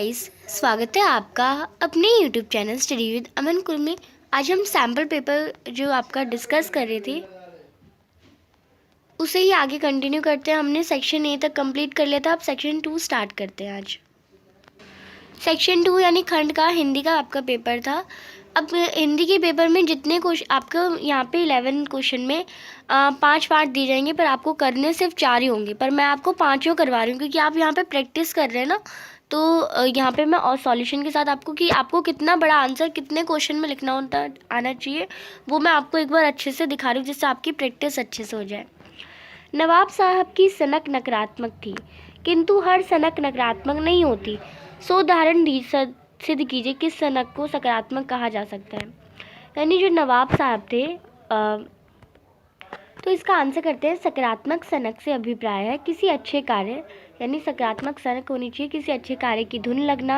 Guys, स्वागत है आपका अपने YouTube चैनल स्टडी विद अमन कुल में। आज हम सैम्पल पेपर जो आपका डिस्कस कर रहे थे उसे ही आगे कंटिन्यू करते हैं। हमने सेक्शन ए तक कंप्लीट कर लिया था, अब सेक्शन 2 स्टार्ट करते हैं। आज सेक्शन 2 यानी खंड का हिंदी का आपका पेपर था। अब हिंदी के पेपर में जितने क्वेश्चन आपको यहाँ पे 11 क्वेश्चन में 5 पार्ट दिए जाएंगे, पर आपको करने सिर्फ 4 ही होंगे, पर मैं आपको 5 करवा रही हूँ क्योंकि आप यहाँ पे प्रैक्टिस कर रहे हैं ना। तो यहाँ पे मैं और सॉल्यूशन के साथ आपको कितना बड़ा आंसर कितने क्वेश्चन में लिखना होता आना चाहिए वो मैं आपको एक बार अच्छे से दिखा रही हूँ, जिससे आपकी प्रैक्टिस अच्छे से हो जाए। नवाब साहब की सनक नकारात्मक थी, किंतु हर सनक नकारात्मक नहीं होती। सो उदाहरण सिद्ध कीजिए किस सनक को सकारात्मक कहा जा सकता है। यानी जो नवाब साहब थे, तो इसका आंसर करते हैं। सकारात्मक सनक से अभिप्राय है किसी अच्छे कार्य, यानी सकारात्मक सनक होनी चाहिए किसी अच्छे कार्य की धुन लगना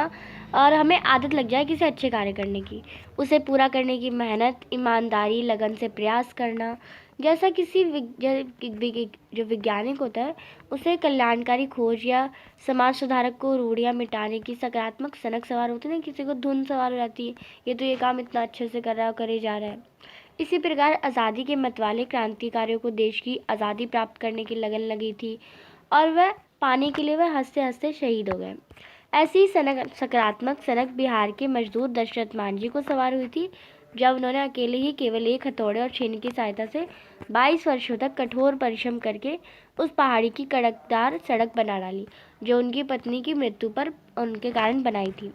और हमें आदत लग जाए किसी अच्छे कार्य करने की, उसे पूरा करने की मेहनत, ईमानदारी, लगन से प्रयास करना। जैसा किसी जो वैज्ञानिक होता है उसे कल्याणकारी खोज या समाज सुधारक को रूढ़ियाँ मिटाने की सकारात्मक सनक सवार होती है ना, किसी को धुन सवार हो जाती है, ये तो ये काम इतना अच्छे से कर रहा है और करे जा रहा है। इसी प्रकार आज़ादी के मतवाले क्रांतिकारियों को देश की आज़ादी प्राप्त करने की लगन लगी थी और वह पाने के लिए वह हंसते हंसते शहीद हो गए। ऐसी सकारात्मक सनक बिहार के मजदूर दशरथ मांझी को सवार हुई थी, जब उन्होंने अकेले ही केवल एक हथौड़े और छेनी की सहायता से 22 वर्षों तक कठोर परिश्रम करके उस पहाड़ी की कड़कदार सड़क बना डाली, जो उनकी पत्नी की मृत्यु पर उनके कारण बनाई थी,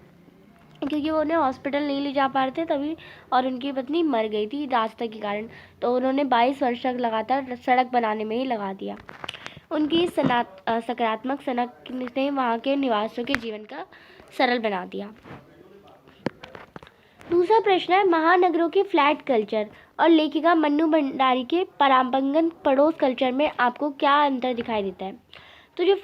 क्योंकि वो उन्हें हॉस्पिटल नहीं ले जा पा रहे थे तभी, और उनकी पत्नी मर गई थी रास्ते के कारण, तो उन्होंने 22 वर्ष तक लगातार सड़क बनाने में ही लगा दिया। उनकी सकारात्मक सनक ने वहाँ के निवासियों के जीवन का सरल बना दिया। दूसरा प्रश्न है, महानगरों के फ्लैट कल्चर और लेखिका मन्नू भंडारी के परांपंगन पड़ोस कल्चर में आपको क्या अंतर दिखाई देता है। तो जो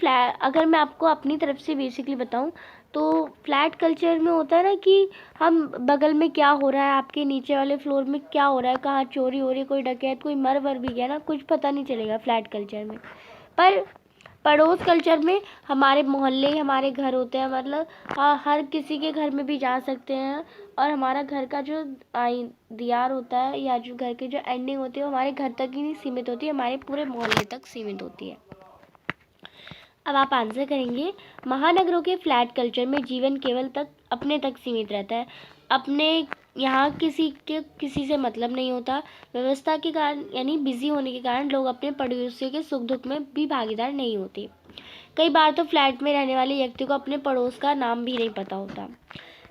अगर मैं आपको अपनी तरफ से बेसिकली बताऊं तो फ्लैट कल्चर में होता है ना कि हम बगल में क्या हो रहा है, आपके नीचे वाले फ्लोर में क्या हो रहा है, कहाँ चोरी हो रही है, कोई डकैत कोई मर वर भी गया ना, कुछ पता नहीं चलेगा फ्लैट कल्चर में। पर पड़ोस कल्चर में हमारे मोहल्ले हमारे घर होते हैं, मतलब हर किसी के घर में भी जा सकते हैं, और हमारा घर का जो दीवार होता है या जो घर की जो एंडिंग होती है वो हमारे घर तक ही नहीं सीमित होती है, हमारे पूरे मोहल्ले तक सीमित होती है। अब आप आंसर करेंगे, महानगरों के फ्लैट कल्चर में जीवन केवल अपने तक सीमित रहता है, अपने यहाँ किसी से मतलब नहीं होता। व्यवस्था के कारण यानी बिजी होने के कारण लोग अपने पड़ोसियों के सुख दुख में भी भागीदार नहीं होते। कई बार तो फ्लैट में रहने वाले व्यक्ति को अपने पड़ोस का नाम भी नहीं पता होता।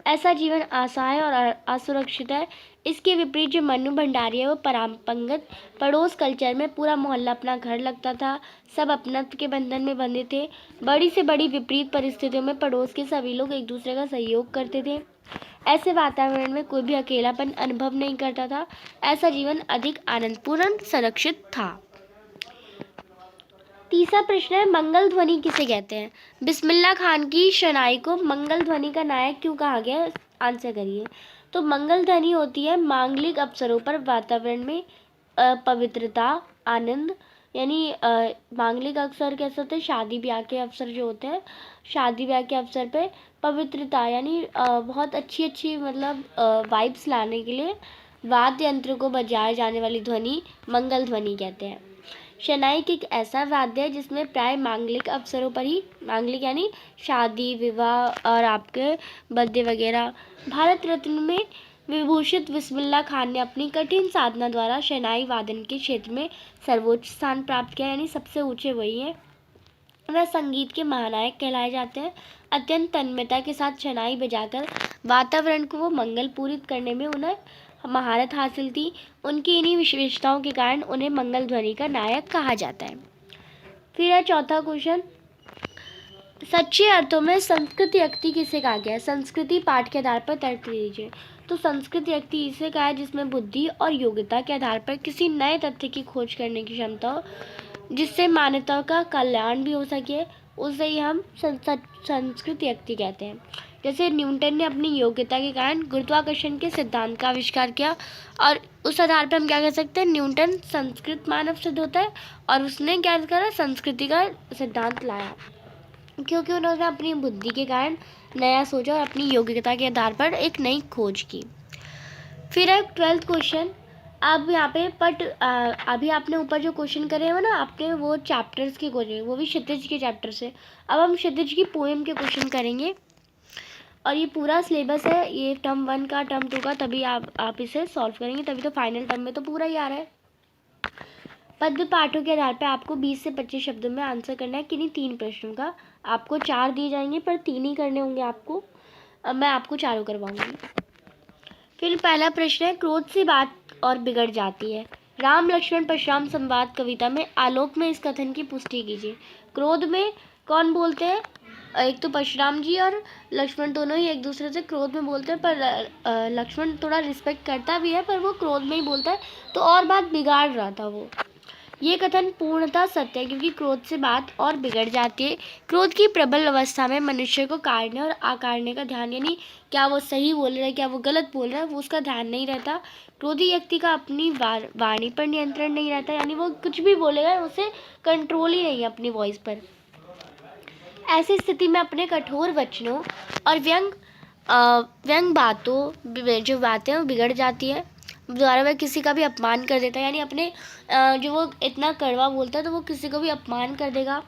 ऐसा जीवन असहाय और असुरक्षित है। इसके विपरीत जो मन्नू भंडारी है वो परांपंगत पड़ोस कल्चर में पूरा मोहल्ला अपना घर लगता था, सब अपनत्व के बंधन में बंधे थे। बड़ी से बड़ी विपरीत परिस्थितियों में पड़ोस के सभी लोग एक दूसरे का सहयोग करते थे। ऐसे वातावरण में कोई भी अकेलापन अनुभव नहीं करता था। ऐसा जीवन अधिक आनंदपूर्ण संरक्षित था। तीसरा प्रश्न है, मंगल ध्वनि किसे कहते हैं। बिस्मिल्लाह खान की शनाई को मंगल ध्वनि का नायक क्यों कहा गया, आंसर करिए। तो मंगल ध्वनि होती है मांगलिक अवसरों पर वातावरण में पवित्रता, आनंद, यानी मांगलिक अवसर कैसे होते हैं, शादी ब्याह के अवसर जो होते हैं, शादी ब्याह के अवसर पे पवित्रता यानी बहुत अच्छी मतलब वाइब्स लाने के लिए वाद्य यंत्र को बजाए जाने वाली ध्वनि मंगल ध्वनि कहते हैं। शनाई एक ऐसा वाद्य है जिसमें प्राय मांगलिक अवसरों पर ही, मांगलिक यानी शादी विवाह और आपके बर्थडे वगैरह। भारत रत्न में विभूषित बिस्मिल्लाह खान ने अपनी कठिन साधना द्वारा शनाई वादन के क्षेत्र में सर्वोच्च स्थान प्राप्त किया, यानी सबसे ऊंचे वही है। वह संगीत के महानायक कहलाए जाते हैं। अत्यंत तन्मयता के साथ शनाई बजाकर वातावरण को वो मंगलपूरित करने में उन्हें महारत हासिल थी। उनकी इन्हीं विशेषताओं के कारण उन्हें मंगल ध्वनि का नायक कहा जाता है। फिर है चौथा क्वेश्चन, सच्चे अर्थों में संस्कृति व्यक्ति किसे कहा गया है। संस्कृति पाठ के आधार पर तर्क दीजिए। तो संस्कृति व्यक्ति इसे कहा है जिसमें बुद्धि और योग्यता के आधार पर किसी नए तथ्य की खोज करने की क्षमता हो, जिससे मानवता का कल्याण भी हो सके, उसे ही हम संस्कृत व्यक्ति कहते हैं। जैसे न्यूटन ने अपनी योग्यता के कारण गुरुत्वाकर्षण के सिद्धांत का आविष्कार किया, और उस आधार पर हम क्या कह सकते हैं, न्यूटन संस्कृत मानव सिद्ध होता है, और उसने क्या करा, संस्कृति का सिद्धांत लाया। क्योंकि उन्होंने अपनी बुद्धि के कारण नया सोचा और अपनी योग्यता के आधार पर एक नई खोज की। फिर है 12th क्वेश्चन। अब यहाँ पे अभी आपने ऊपर जो क्वेश्चन करे हो ना, आपने वो चैप्टर्स के क्वेश्चन, वो भी क्षितिज के चैप्टर से। अब हम क्षितिज की पोएम के क्वेश्चन करेंगे और ये पूरा सिलेबस है, ये टर्म 1 का, टर्म 2 का, तभी आप इसे सॉल्व करेंगे, तभी तो फाइनल टर्म में तो पूरा ही आ रहा है। पद्य पाठों के आधार पर आपको 20 से 25 शब्दों में आंसर करना है किन्हीं 3 प्रश्नों का। आपको 4 दिए जाएंगे पर 3 ही करने होंगे आपको। अब मैं आपको चारों करवाऊंगी। फिर पहला प्रश्न है, क्रोध से बात और बिगड़ जाती है। राम लक्ष्मण परशुराम संवाद कविता में आलोक में इस कथन की पुष्टि कीजिए। क्रोध में कौन बोलते हैं? एक तो परशुराम जी और लक्ष्मण दोनों ही एक दूसरे से क्रोध में बोलते हैं, पर लक्ष्मण थोड़ा रिस्पेक्ट करता भी है, पर वो क्रोध में ही बोलता है, तो और बात बिगाड़ रहा था वो। ये कथन पूर्णतः सत्य है, क्योंकि क्रोध से बात और बिगड़ जाती है। क्रोध की प्रबल अवस्था में मनुष्य को काटने और आकाटने का ध्यान, यानी क्या वो सही बोल रहा है, क्या वो गलत बोल रहा है, वो उसका ध्यान नहीं रहता। क्रोधी व्यक्ति का अपनी वाणी पर नियंत्रण नहीं रहता, यानी वो कुछ भी बोलेगा, उसे कंट्रोल ही नहीं है अपनी वॉइस पर। ऐसी स्थिति में अपने कठोर वचनों और व्यंग बातों जो बातें वो बिगड़ जाती है, द्वारा वह किसी का भी अपमान कर देता है, यानी अपने जो वो इतना कड़वा बोलता है तो वो किसी को भी अपमान कर देगा।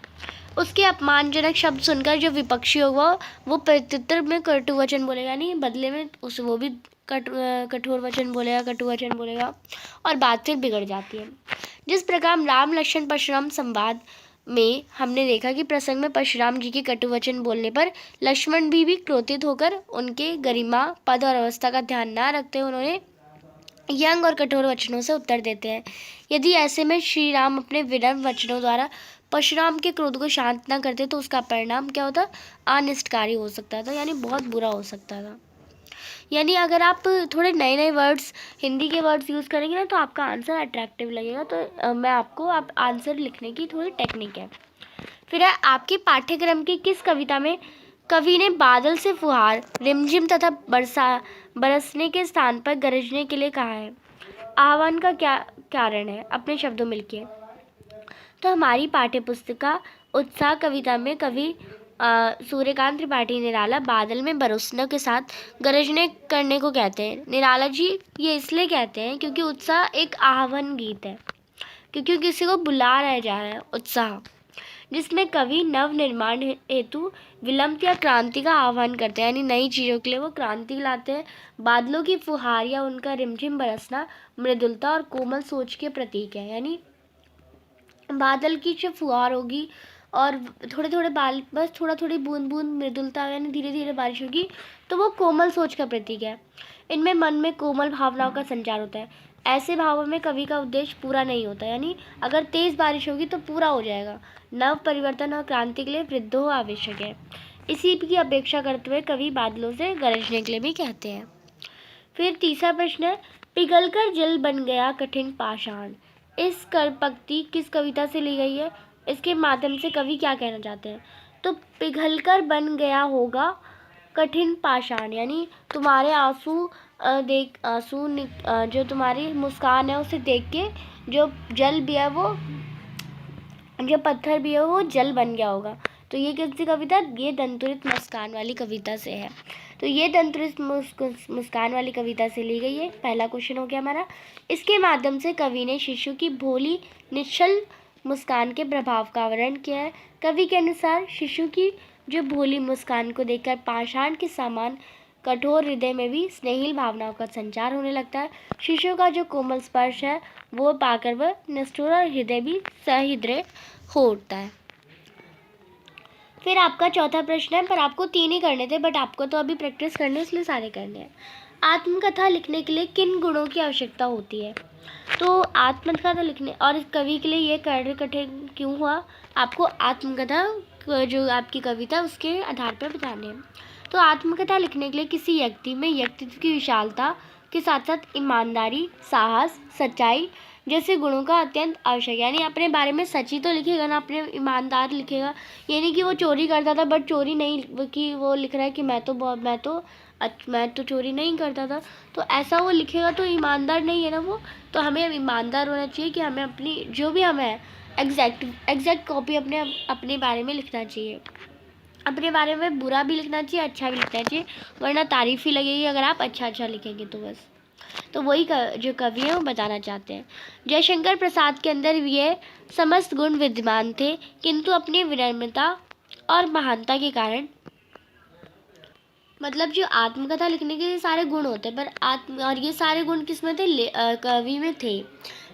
उसके अपमानजनक शब्द सुनकर जो विपक्षी होगा वो प्रत्युत्तर में कटु वचन बोलेगा, यानी बदले में वो भी कठोर वचन बोलेगा, कटु वचन बोलेगा, और बात फिर बिगड़ जाती है। जिस प्रकार राम लक्ष्मण परशुराम संवाद में हमने देखा कि प्रसंग में परशुराम जी के कटु वचन बोलने पर लक्ष्मण भी क्रोधित होकर उनके गरिमा, पद और अवस्था का ध्यान न रखते उन्होंने व्यंग और कठोर वचनों से उत्तर देते हैं। यदि ऐसे में श्री राम अपने विनम्र वचनों द्वारा परशुराम के क्रोध को शांत न करते तो उसका परिणाम क्या होता? अनिष्टकारी हो सकता था, यानी बहुत बुरा हो सकता था। यानी अगर आप थोड़े नए नए वर्ड्स, हिंदी के वर्ड्स यूज़ करेंगे ना, तो आपका आंसर अट्रैक्टिव लगेगा। तो मैं आपको आंसर लिखने की थोड़ी टेक्निक है। फिर है, आपके पाठ्यक्रम की किस कविता में कवि ने बादल से फुहार, रिमझिम तथा बरसने के स्थान पर गरजने के लिए कहा है? आह्वान का क्या कारण है? अपने शब्दों में लिखिए। तो हमारी पाठ्यपुस्तिका उत्साह कविता में कवि सूर्यकांत त्रिपाठी निराला बादल में बरसने के साथ गरजने करने को कहते हैं। निराला जी ये इसलिए कहते हैं क्योंकि उत्साह एक आह्वान गीत है, क्योंकि किसी को बुला रहा जा रहा है उत्साह, जिसमें कवि नव निर्माण हेतु विलंब या क्रांति का आह्वान करते हैं, यानी नई चीज़ों के लिए वो क्रांति लाते हैं। बादलों की फुहार या उनका रिमझिम बरसना मृदुलता और कोमल सोच के प्रतीक है, यानी बादल की जो फुहार होगी और थोड़े थोड़े बस थोड़ी बूंद बूंद मृदुलता, यानी धीरे धीरे बारिश होगी, तो वो कोमल सोच का प्रतीक है। इनमें मन में कोमल भावनाओं का संचार होता है। ऐसे भावों में कवि का उद्देश्य पूरा नहीं होता, यानी अगर तेज़ बारिश होगी तो पूरा हो जाएगा। नव परिवर्तन और क्रांति के लिए वृद्धों आवश्यक है, इसी की अपेक्षा करते हुए कवि बादलों से गरजने के लिए भी कहते हैं। फिर तीसरा प्रश्न है, पिघलकर जल बन गया कठिन पाषाण। इस पंक्ति किस कविता से ली गई है? इसके माध्यम से कवि क्या कहना चाहते हैं? तो पिघलकर बन गया होगा कठिन पाषाण, यानी तुम्हारे आंसू जो तुम्हारी मुस्कान है उसे देख के जो जल भी है वो, जो पत्थर भी है वो जल बन गया होगा। तो ये किसकी कविता? ये दंतुरित मुस्कान वाली कविता से है। तो ये दंतुरित मुस्कान वाली कविता से ली गई है। पहला क्वेश्चन हो गया हमारा। इसके माध्यम से कवि ने शिशु की भोली निश्चल मुस्कान के प्रभाव का वर्णन किया है। कवि के अनुसार शिशु की जो भोली मुस्कान को देखकर पाषाण के समान कठोर हृदय में भी स्नेहिल भावनाओं का संचार होने लगता है। शिशु का जो कोमल स्पर्श है वो पाकर वह निष्ठुर और हृदय भी सहृदय हो उठता है। फिर आपका चौथा प्रश्न है, पर आपको 3 ही करने थे, बट आपको तो अभी प्रैक्टिस करनी है इसलिए सारे करने हैं। आत्मकथा लिखने के लिए किन गुणों की आवश्यकता होती है? तो आत्मकथा लिखने और इस कवि के लिए ये कार्य कठिन क्यों हुआ? आपको आत्मकथा जो आपकी कविता उसके आधार पर बताने हैं। तो आत्मकथा लिखने के लिए किसी व्यक्ति में व्यक्तित्व की विशालता के साथ साथ ईमानदारी, साहस, सच्चाई जैसे गुणों का अत्यंत आवश्यक है। यानी अपने बारे में सच ही तो लिखेगा ना, अपने ईमानदार लिखेगा। ये नहीं कि वो चोरी करता था बट चोरी नहीं, कि वो लिख रहा है कि मैं तो चोरी नहीं करता था, तो ऐसा वो लिखेगा तो ईमानदार नहीं है ना वो। तो हमें ईमानदार होना चाहिए कि हमें अपनी जो भी हमें एग्जैक्ट कॉपी अपने बारे में लिखना चाहिए। अपने बारे में बुरा भी लिखना चाहिए, अच्छा भी लिखना चाहिए, वरना तारीफ़ ही लगेगी अगर आप अच्छा अच्छा लिखेंगे तो बस। तो वही जो कवि हैं वो बताना चाहते हैं। जयशंकर प्रसाद के अंदर ये समस्त गुण विद्यमान थे, किंतु अपनी विनम्रता और महानता के कारण, मतलब जो आत्मकथा लिखने के सारे गुण होते हैं, पर और ये सारे गुण किस में थे? कवि में थे।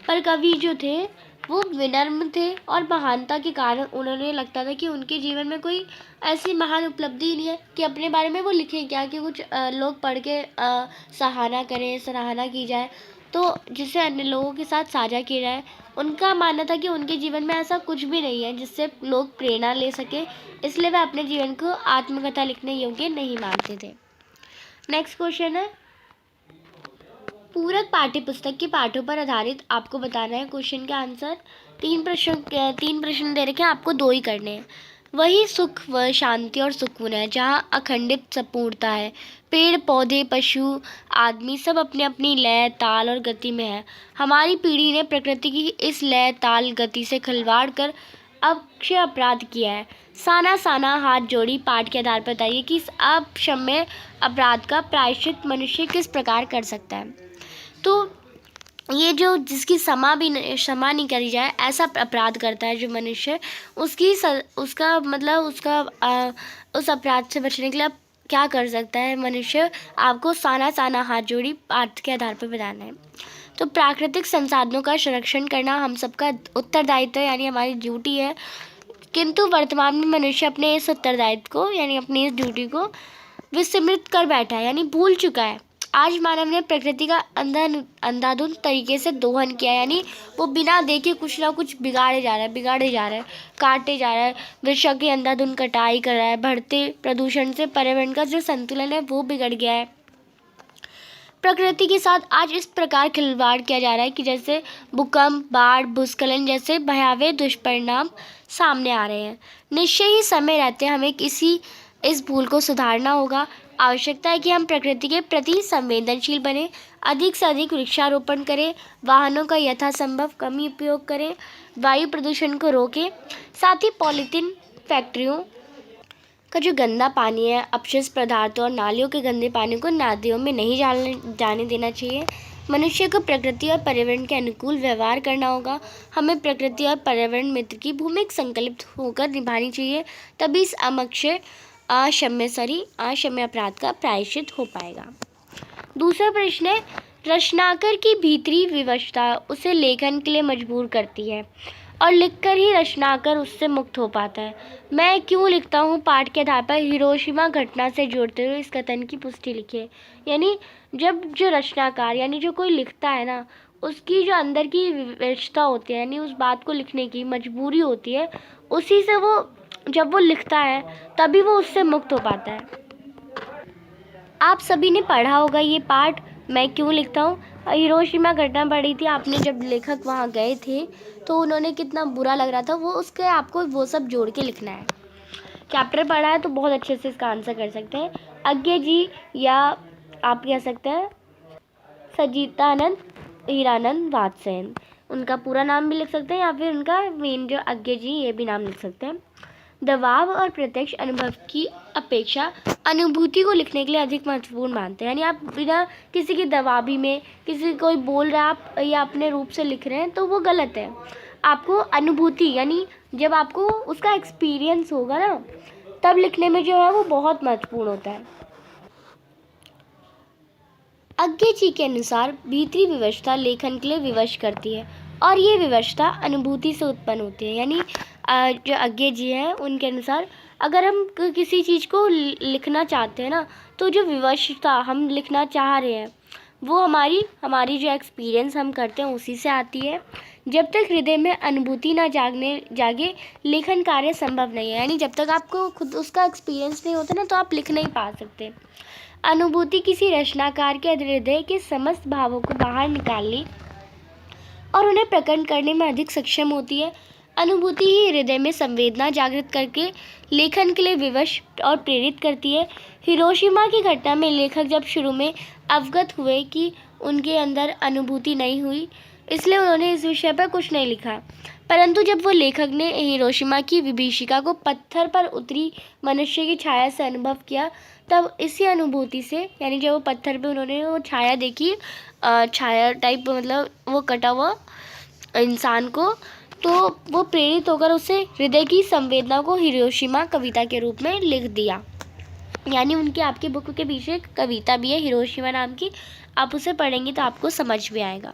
पर कवि जो थे वो विनम्र थे, और महानता के कारण उन्होंने लगता था कि उनके जीवन में कोई ऐसी महान उपलब्धि नहीं है कि अपने बारे में वो लिखें क्या, कि कुछ लोग पढ़ के सराहना करें, सराहना की जाए, तो जिससे अन्य लोगों के साथ साझा किया जाए। उनका मानना था कि उनके जीवन में ऐसा कुछ भी नहीं है जिससे लोग प्रेरणा ले सके, इसलिए वे अपने जीवन को आत्मकथा लिखने योग्य नहीं मानते थे। नेक्स्ट क्वेश्चन है, पूरक पाठ्य पुस्तक के पाठों पर आधारित आपको बताना है क्वेश्चन का आंसर। तीन प्रश्न दे रखे हैं, आपको 2 ही करने हैं। वही सुख व शांति और सुकून है जहाँ अखंडित संपूर्णता है। पेड़ पौधे पशु आदमी सब अपनी अपनी लय ताल और गति में है। हमारी पीढ़ी ने प्रकृति की इस लय ताल गति से खिलवाड़ कर अक्षय अपराध किया है। साना साना हाथ जोड़ी पाठ के आधार पर बताइए कि इस अक्षम्य अपराध का प्रायश्चित मनुष्य किस प्रकार कर सकता है। तो ये जो जिसकी क्षमा नहीं करी जाए, ऐसा अपराध करता है जो मनुष्य, उसका मतलब उस अपराध से बचने के लिए अब क्या कर सकता है मनुष्य, आपको साना साना हाथ जोड़ी पाठ के आधार पर बताना है। तो प्राकृतिक संसाधनों का संरक्षण करना हम सबका उत्तरदायित्व है, यानी हमारी ड्यूटी है, किंतु वर्तमान में मनुष्य अपने इस उत्तरदायित्व को, यानी अपनी इस ड्यूटी को विस्मृत कर बैठा है, यानी भूल चुका है। आज मानव ने प्रकृति का अंधाधुंध तरीके से दोहन किया, यानी वो बिना देखे कुछ ना कुछ बिगाड़े जा रहा है, काटे जा रहा है, वृक्षों की अंधाधुंध कटाई कर रहा है, बढ़ते प्रदूषण से पर्यावरण का जो संतुलन है वो बिगड़ गया है। प्रकृति के साथ आज इस प्रकार खिलवाड़ किया जा रहा है कि जैसे भूकंप बाढ़ भूस्खलन जैसे भयावह दुष्परिणाम सामने आ रहे हैं। निश्चय ही समय रहते हमें इस भूल को सुधारना होगा। आवश्यकता है कि हम प्रकृति के प्रति संवेदनशील बने, अधिक से अधिक वृक्षारोपण करें, वाहनों का यथासंभव कम उपयोग करें, वायु प्रदूषण को रोकें, साथ ही पॉलीथीन फैक्ट्रियों का जो गंदा पानी है, अपशिष्ट पदार्थों और नालियों के गंदे पानी को नदियों में नहीं जाने देना चाहिए। मनुष्य को प्रकृति और पर्यावरण के अनुकूल व्यवहार करना होगा। हमें प्रकृति और पर्यावरण मित्र की भूमिका संकल्पित होकर निभानी चाहिए, तभी इस अक्षम्य अपराध का प्रायश्चित हो पाएगा। दूसरा प्रश्न है, रचनाकार की भीतरी विवशता उसे लेखन के लिए मजबूर करती है और लिखकर ही रचनाकार उससे मुक्त हो पाता है। मैं क्यों लिखता हूँ पाठ के आधार पर हिरोशिमा घटना से जोड़ते हुए इस कथन की पुष्टि लिखिए। यानी जब जो रचनाकार यानी जो कोई लिखता है ना, उसकी जो अंदर की विवशता होती है, यानी उस बात को लिखने की मजबूरी होती है, उसी से वो जब वो लिखता है तभी वो उससे मुक्त हो पाता है। आप सभी ने पढ़ा होगा ये पाठ, मैं क्यों लिखता हूँ। हिरोशिमा घटना पढ़ी थी आपने, जब लेखक वहाँ गए थे तो उन्होंने कितना बुरा लग रहा था, वो उसके आपको वो सब जोड़ के लिखना है। चैप्टर पढ़ा है तो बहुत अच्छे से इसका आंसर कर सकते हैं। अज्ञे जी, या आप कह सकते हैं सजीतानंद हीरानंद वात्सेन, उनका पूरा नाम भी लिख सकते हैं, या फिर उनका मेन जो अज्ञे जी ये भी नाम लिख सकते हैं। दबाव और प्रत्यक्ष अनुभव की अपेक्षा अनुभूति को लिखने के लिए अधिक महत्वपूर्ण मानते हैं। यानी आप बिना किसी की दबावी में किसी कोई बोल रहा है आप या अपने रूप से लिख रहे हैं तो वो गलत है। आपको अनुभूति यानी जब आपको उसका एक्सपीरियंस होगा ना, तब लिखने में जो है वो बहुत महत्वपूर्ण होता है। अज्ञे जी के अनुसार भीतरी विवशता लेखन के लिए विवश करती है और ये विवशता अनुभूति से उत्पन्न होती है। यानी जो अज्ञे जी हैं उनके अनुसार अगर हम किसी चीज़ को लिखना चाहते हैं ना, तो जो विवशता हम लिखना चाह रहे हैं वो हमारी जो एक्सपीरियंस हम करते हैं उसी से आती है। जब तक हृदय में अनुभूति ना जागे लेखन कार्य संभव नहीं है। यानी जब तक आपको खुद उसका एक्सपीरियंस नहीं होता ना, तो आप लिख नहीं पा सकते। अनुभूति किसी रचनाकार के हृदय के समस्त भावों को बाहर निकालने और उन्हें प्रकट करने में अधिक सक्षम होती है। अनुभूति ही हृदय में संवेदना जागृत करके लेखन के लिए विवश और प्रेरित करती है। हिरोशिमा की घटना में लेखक जब शुरू में अवगत हुए कि उनके अंदर अनुभूति नहीं हुई, इसलिए उन्होंने इस विषय पर कुछ नहीं लिखा। परंतु जब वो लेखक ने हिरोशिमा की विभीषिका को पत्थर पर उतरी मनुष्य की छाया से अनुभव किया, तब इसी अनुभूति से, यानी जब वो पत्थर पे उन्होंने वो छाया देखी, छाया टाइप, मतलब वो कटा हुआ इंसान को, तो वो प्रेरित होकर उसे हृदय की संवेदना को हिरोशिमा कविता के रूप में लिख दिया। यानी उनकी आपकी बुक के पीछे एक कविता भी है हिरोशिमा नाम की, आप उसे पढ़ेंगे तो आपको समझ में आएगा।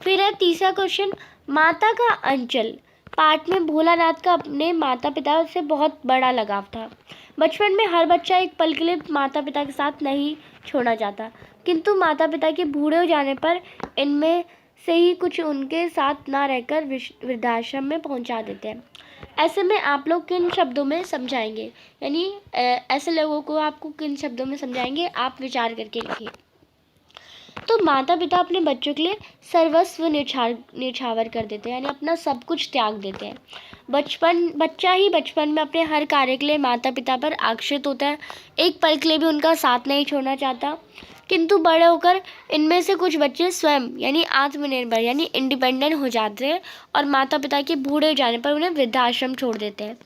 फिर है तीसरा क्वेश्चन, माता का अंचल। पाठ में भोलानाथ का अपने माता पिता से बहुत बड़ा लगाव था। बचपन में हर बच्चा एक पल के लिए माता पिता के साथ नहीं छोड़ना चाहता, किंतु माता पिता के बूढ़े हो जाने पर इनमें से ही कुछ उनके साथ ना रहकर वृद्धाश्रम में पहुंचा देते हैं। ऐसे में आप लोग किन शब्दों में समझाएंगे, यानी ऐसे लोगों को आपको किन शब्दों में समझाएंगे, आप विचार करके लिखिए। तो माता पिता अपने बच्चों के लिए सर्वस्व न्यौछावर कर देते हैं, यानी अपना सब कुछ त्याग देते हैं। बच्चा ही बचपन में अपने हर कार्य के लिए माता पिता पर आश्रित होता है, एक पल के लिए भी उनका साथ नहीं छोड़ना चाहता। किंतु बड़े होकर इनमें से कुछ बच्चे स्वयं यानी आत्मनिर्भर यानी इंडिपेंडेंट हो जाते हैं और माता पिता के बूढ़े हो जाने पर उन्हें वृद्धाश्रम छोड़ देते हैं।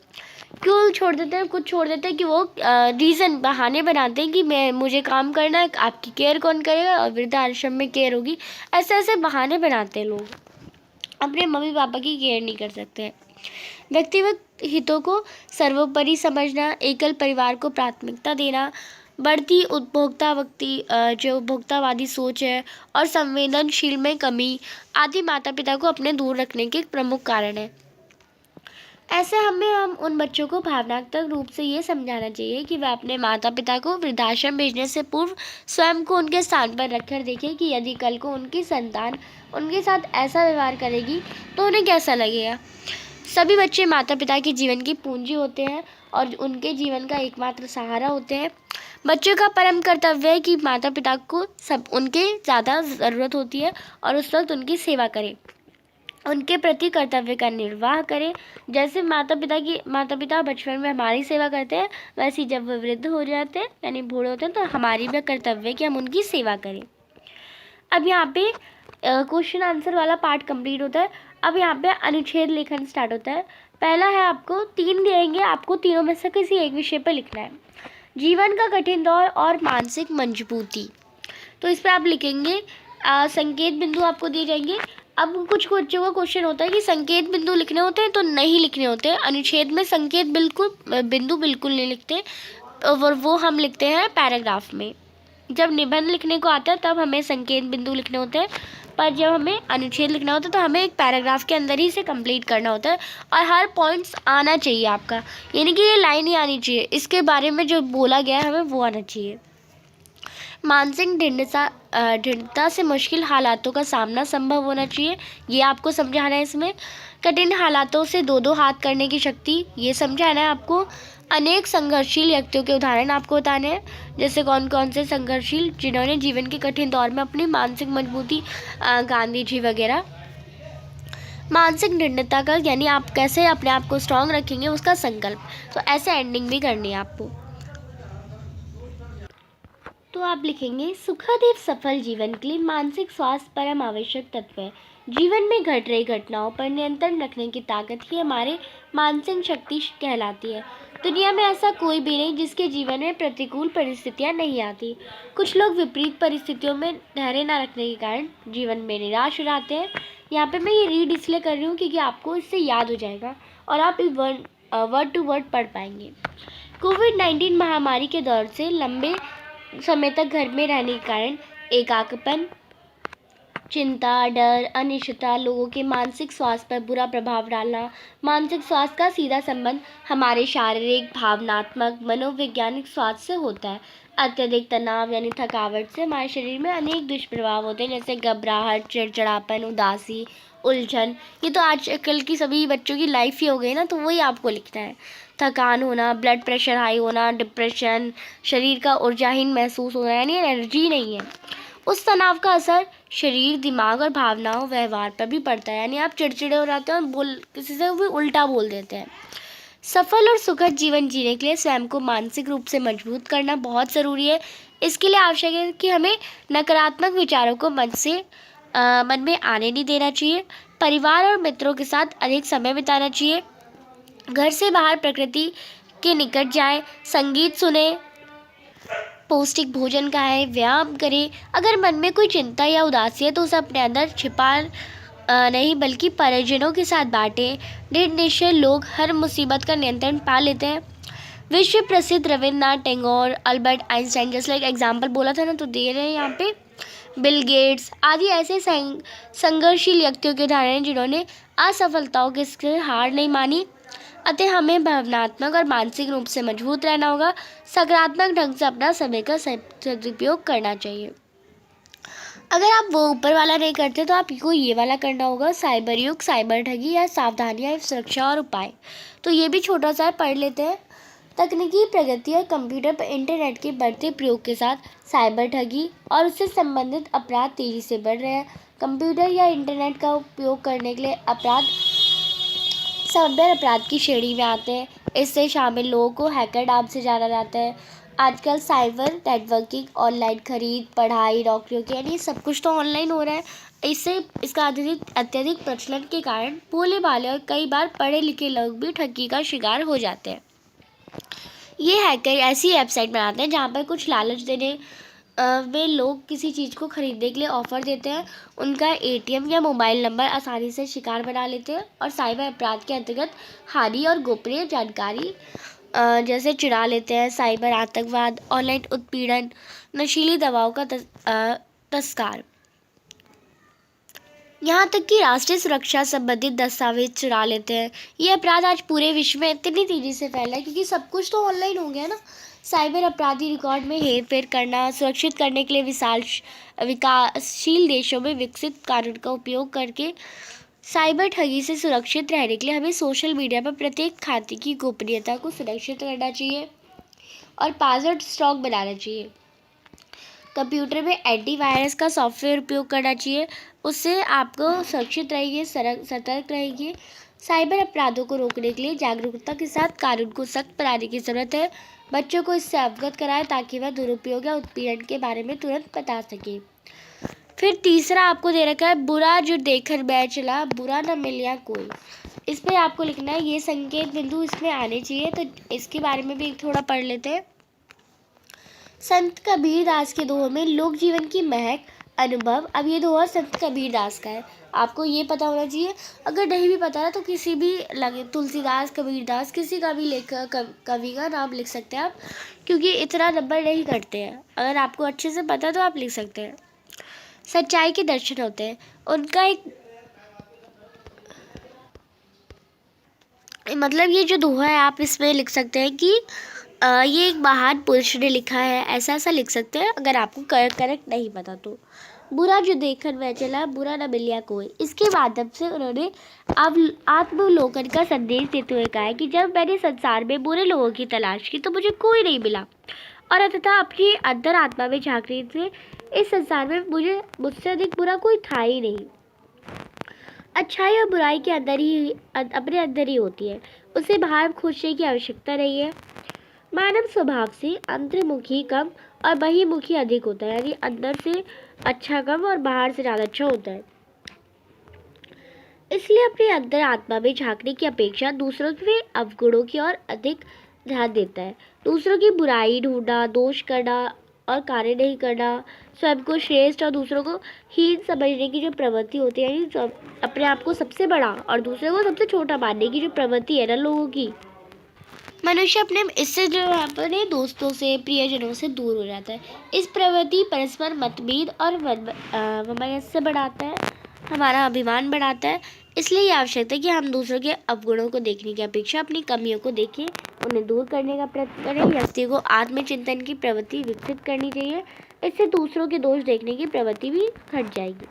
क्यों छोड़ देते हैं? कुछ छोड़ देते हैं कि वो रीज़न बहाने बनाते हैं कि मुझे काम करना है, आपकी केयर कौन करेगा, और वृद्धाश्रम में केयर होगी। ऐसे ऐसे बहाने बनाते हैं लोग, अपने मम्मी पापा की केयर नहीं कर सकते हैं। व्यक्तिगत हितों को सर्वोपरि समझना, एकल परिवार को प्राथमिकता देना, बढ़ती जो उपभोक्तावादी सोच है और संवेदनशील में कमी आदि माता पिता को अपने दूर रखने के प्रमुख कारण है। ऐसे हम उन बच्चों को भावनात्मक रूप से ये समझाना चाहिए कि वह अपने माता पिता को वृद्धाश्रम भेजने से पूर्व स्वयं को उनके स्थान पर रखकर देखें कि यदि कल को उनकी संतान उनके साथ ऐसा व्यवहार करेगी तो उन्हें कैसा लगेगा। सभी बच्चे माता पिता के जीवन की पूंजी होते हैं और उनके जीवन का एकमात्र सहारा होते हैं। बच्चों का परम कर्तव्य है कि माता पिता को सब उनके ज़्यादा ज़रूरत होती है और उस वक्त उनकी सेवा करें, उनके प्रति कर्तव्य का निर्वाह करें। जैसे माता पिता बचपन में हमारी सेवा करते हैं, वैसे ही जब वो वृद्ध हो जाते हैं यानी बूढ़े होते हैं तो हमारी भी कर्तव्य है कि हम उनकी सेवा करें। अब यहाँ पे क्वेश्चन आंसर वाला पार्ट कंप्लीट होता है। अब यहाँ पे अनुच्छेद लेखन स्टार्ट होता है। पहला है, आपको 3 दिएंगे, आपको तीनों में से किसी एक विषय पर लिखना है। जीवन का कठिन दौर और मानसिक मजबूती, तो इस पर आप लिखेंगे। संकेत बिंदु आपको दिए जाएंगे। अब कुछ बच्चों का क्वेश्चन होता है कि संकेत बिंदु लिखने होते हैं तो नहीं लिखने होते। अनुच्छेद में संकेत बिंदु बिल्कुल नहीं लिखते, और वो हम लिखते हैं पैराग्राफ में। जब निबंध लिखने को आता है तब हमें संकेत बिंदु लिखने होते हैं, पर जब हमें अनुच्छेद लिखना होता है तो हमें एक पैराग्राफ के अंदर ही से कंप्लीट करना होता है और हर पॉइंट्स आना चाहिए आपका, यानी कि ये लाइन ही आनी चाहिए, इसके बारे में जो बोला गया है हमें वो आना चाहिए। मानसिक दृढ़ता से मुश्किल हालातों का सामना संभव होना चाहिए, ये आपको समझाना है। इसमें कठिन हालातों से दो हाथ करने की शक्ति, ये समझाना है आपको। अनेक संघर्षशील व्यक्तियों के उदाहरण आपको बताने हैं, जैसे कौन कौन से संघर्षशील जिन्होंने जीवन के कठिन दौर में अपनी मानसिक मजबूती, गांधी जी वगैरह। मानसिक दृढ़ता का यानी आप कैसे अपने आप को स्ट्रांग रखेंगे उसका संकल्प, तो ऐसे एंडिंग भी करनी है आपको। तो आप लिखेंगे, सुखद एवं सफल जीवन के लिए मानसिक स्वास्थ्य परम आवश्यक तत्व है। जीवन में घट रही घटनाओं पर नियंत्रण रखने की ताकत ही हमारे मानसिक शक्ति कहलाती है। दुनिया में ऐसा कोई भी नहीं जिसके जीवन में प्रतिकूल परिस्थितियां नहीं आती। कुछ लोग विपरीत परिस्थितियों में धैर्य न रखने के कारण जीवन में निराश हो जाते हैं। यहाँ पे मैं ये रीड इसलिए कर रही हूँ क्योंकि आपको इससे याद हो जाएगा और आप वर्ड टू वर्ड पढ़ पाएंगे। कोविड-19 महामारी के दौर से लंबे समय तक घर में रहने के कारण एकाकीपन, चिंता, डर, अनिश्चितता लोगों के मानसिक स्वास्थ्य पर बुरा प्रभाव डालना। मानसिक स्वास्थ्य का सीधा संबंध हमारे शारीरिक, भावनात्मक, मनोवैज्ञानिक स्वास्थ्य से होता है। अत्यधिक तनाव यानी थकावट से हमारे शरीर में अनेक दुष्प्रभाव होते हैं, जैसे घबराहट, चिड़चिड़ापन, उदासी, उलझन। ये तो आजकल की सभी बच्चों की लाइफ ही हो गई ना, तो वही आपको लिखना है। थकान होना, ब्लड प्रेशर हाई होना, डिप्रेशन, शरीर का ऊर्जाहीन महसूस होना यानी एनर्जी नहीं है। उस तनाव का असर शरीर, दिमाग और भावनाओं, व्यवहार पर भी पड़ता है, यानी आप चिड़चिड़े हो जाते हैं और किसी से भी उल्टा बोल देते हैं। सफल और सुखद जीवन जीने के लिए स्वयं को मानसिक रूप से मजबूत करना बहुत ज़रूरी है। इसके लिए आवश्यक है कि हमें नकारात्मक विचारों को मन से मन में आने नहीं देना चाहिए। परिवार और मित्रों के साथ अधिक समय बिताना चाहिए। घर से बाहर प्रकृति के निकट जाएं, संगीत सुने, पौष्टिक भोजन खाएं, व्यायाम करें। अगर मन में कोई चिंता या उदासी है तो उसे अपने अंदर छिपा नहीं बल्कि परिजनों के साथ बांटें। दृढ़ निश्चय लोग हर मुसीबत का नियंत्रण पा लेते हैं। विश्व प्रसिद्ध रविन्द्रनाथ टैगोर, अल्बर्ट आइंस्टाइन, जैसे लाइक एग्जाम्पल बोला था ना, तो दे रहे हैं यहाँ पे बिल गेट्स आदि ऐसे संघर्षशील व्यक्तियों के उदाहरण हैं जिन्होंने असफलताओं के हार नहीं मानी। अतः हमें भावनात्मक और मानसिक रूप से मजबूत रहना होगा। सकारात्मक ढंग से अपना समय का सदुपयोग करना चाहिए। अगर आप वो ऊपर वाला नहीं करते तो आपको ये वाला करना होगा, साइबर युग, साइबर ठगी या सावधानियां, सुरक्षा और उपाय। तो ये भी छोटा सा पढ़ लेते हैं। तकनीकी प्रगति और कंप्यूटर पर इंटरनेट के बढ़ते प्रयोग के साथ साइबर ठगी और उससे संबंधित अपराध तेजी से बढ़ रहे हैं। कंप्यूटर या इंटरनेट का उपयोग करने के लिए अपराध साइबर अपराध की श्रेणी में आते हैं। इससे शामिल लोगों को हैकर नाम से जाना जाता है। आजकल साइबर नेटवर्किंग, ऑनलाइन खरीद, पढ़ाई, नौकरियों के, यानी सब कुछ तो ऑनलाइन हो रहा है। इससे इसका अत्यधिक प्रचलन के कारण भोले भाले और कई बार पढ़े लिखे लोग भी ठगी का शिकार हो जाते हैं। ये हैकर ऐसी वेबसाइट बनाते हैं जहाँ पर कुछ लालच देने वे लोग किसी चीज़ को खरीदने के लिए ऑफ़र देते हैं। उनका एटीएम या मोबाइल नंबर आसानी से शिकार बना लेते हैं और साइबर अपराध के अंतर्गत हानि और गोपनीय जानकारी जैसे चुरा लेते हैं। साइबर आतंकवाद, ऑनलाइन उत्पीड़न, नशीली दवाओं का तस्कार, यहाँ तक कि राष्ट्रीय सुरक्षा संबंधित दस्तावेज चुरा लेते हैं। ये अपराध आज पूरे विश्व में इतनी तेज़ी से फैला है क्योंकि सब कुछ तो ऑनलाइन हो गया ना। साइबर अपराधी रिकॉर्ड में हेरफेर करना, सुरक्षित करने के लिए विकासशील देशों में विकसित कानून का उपयोग करके साइबर ठगी से सुरक्षित रहने के लिए हमें सोशल मीडिया पर प्रत्येक खाते की गोपनीयता को सुरक्षित करना चाहिए और पासवर्ड स्ट्रॉन्ग बनाना चाहिए। कंप्यूटर में एंटीवायरस का सॉफ्टवेयर उपयोग करना चाहिए, उससे आपको सुरक्षित रहेंगे, सतर्क रहेंगे। साइबर अपराधों को रोकने के लिए जागरूकता के साथ कानून को सख्त बनाने की ज़रूरत है। बच्चों को इससे अवगत कराएं ताकि वह दुरुपयोग या उत्पीड़न के बारे में तुरंत बता सकें। फिर तीसरा आपको दे रखा है, बुरा जो देखकर बैठ चला, बुरा न मिलिया कोई। इस पर आपको लिखना है, ये संकेत बिंदु इसमें आने चाहिए। तो इसके बारे में भी थोड़ा पढ़ लेते हैं। संत कबीर दास के दोहों में लोक जीवन की महक, अनुभव। अब ये दोहा संत कबीर दास का है, आपको ये पता होना चाहिए। अगर नहीं भी पता है तो किसी भी लगे, तुलसीदास, कबीर दास, किसी का भी लेखक कवि का नाम लिख सकते हैं आप, क्योंकि इतना नंबर नहीं करते हैं। अगर आपको अच्छे से पता है तो आप लिख सकते हैं। सच्चाई के दर्शन होते हैं, उनका एक मतलब ये जो दोहा है आप इसमें लिख सकते हैं कि ये एक महान पुरुष ने लिखा है, ऐसा ऐसा लिख सकते हैं अगर आपको करेक्ट नहीं पता तो। बुरा जो देखकर वह चला, बुरा न मिलिया कोई। इसके माध्यम से उन्होंने आत्मलोकन का संदेश देते हुए कहा है कि जब मैंने संसार में बुरे लोगों की तलाश की तो मुझे कोई नहीं मिला, और अंततः अपनी अंतर आत्मा में झांकने से इस संसार में मुझसे अधिक बुरा कोई था ही नहीं। अच्छाई और बुराई के अपने अंदर ही होती है, उसे बाहर खोजने की आवश्यकता नहीं है। मानव स्वभाव से अंतर्मुखी कम और बहिर्मुखी अधिक होता है, यानी अंदर से अच्छा कम और बाहर से ज़्यादा अच्छा होता है। इसलिए अपने अंदर आत्मा में झांकने की अपेक्षा दूसरों के अवगुणों की ओर अधिक ध्यान देता है। दूसरों की बुराई ढूंढना, दोष करना और कार्य नहीं करना, स्वयं को श्रेष्ठ और दूसरों को हीन समझने की जो प्रवृत्ति होती है, यानी अपने आप को सबसे बड़ा और दूसरे को सबसे छोटा मानने की जो प्रवृत्ति है ना लोगों की, मनुष्य इससे जो अपने दोस्तों से, प्रियजनों से दूर हो जाता है। इस प्रवृत्ति परस्पर मतभेद और वमनस्य बढ़ाता है, हमारा अभिमान बढ़ाता है। इसलिए ये आवश्यक है कि हम दूसरों के अवगुणों को देखने की अपेक्षा अपनी कमियों को देखें, उन्हें दूर करने का प्रयत्न करें। व्यक्ति को आत्मचिंतन की प्रवृत्ति विकसित करनी चाहिए, इससे दूसरों के दोष देखने की प्रवृत्ति भी घट जाएगी।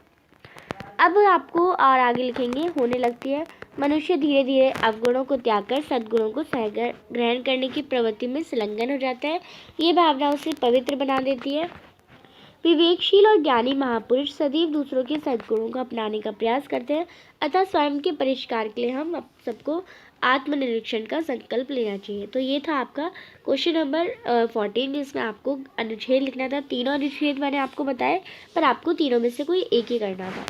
अब आपको और आगे लिखेंगे, होने लगती है। मनुष्य धीरे धीरे अवगुणों को त्याग कर सद्गुणों को ग्रहण करने की प्रवृत्ति में संलग्न हो जाता है। ये भावना उसे पवित्र बना देती है। विवेकशील और ज्ञानी महापुरुष सदैव दूसरों के सद्गुणों को अपनाने का प्रयास करते हैं, अतः स्वयं के परिष्कार के लिए हम सबको आत्मनिरीक्षण का संकल्प लेना चाहिए। तो ये था आपका क्वेश्चन नंबर 14, जिसमें आपको अनुच्छेद लिखना था। तीनों अनुच्छेद मैंने आपको बताए, पर आपको तीनों में से कोई एक ही करना था।